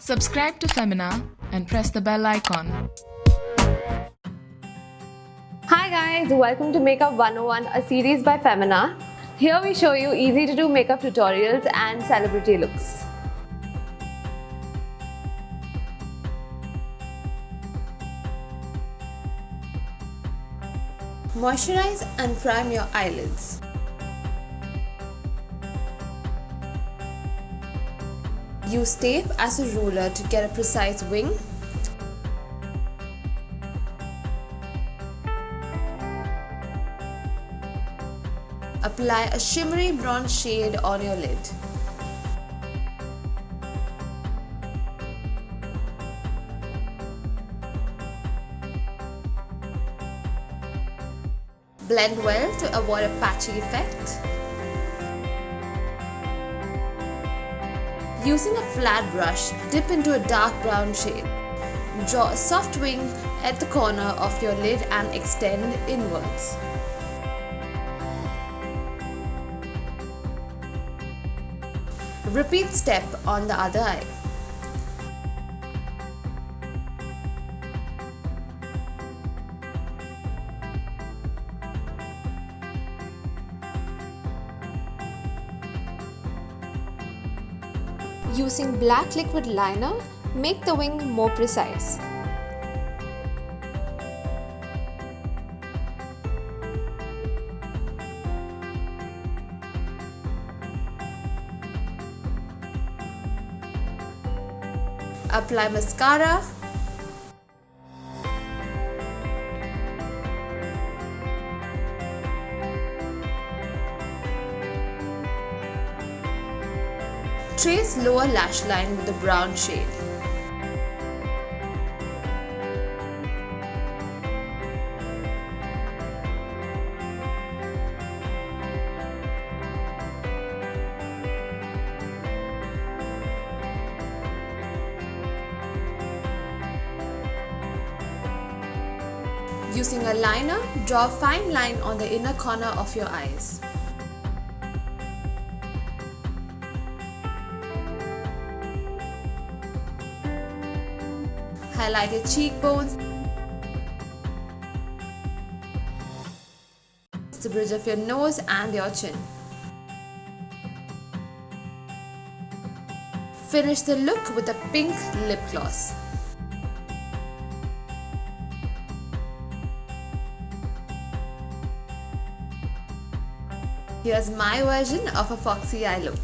Subscribe to Femina and press the bell icon. Hi guys, welcome to Makeup 101, a series by Femina. Here we show you easy to do makeup tutorials and celebrity looks. Moisturize and prime your eyelids. Use tape as a ruler to get a precise wing. Apply a shimmery bronze shade on your lid. Blend well to avoid a patchy effect. Using a flat brush, dip into a dark brown shade. Draw a soft wing at the corner of your lid and extend inwards. Repeat step on the other eye. Using black liquid liner, make the wing more precise. Apply mascara. Trace lower lash line with a brown shade. Using a liner, draw a fine line on the inner corner of your eyes. Highlight your cheekbones, the bridge of your nose and your chin. Finish the look with a pink lip gloss. Here's my version of a foxy eye look.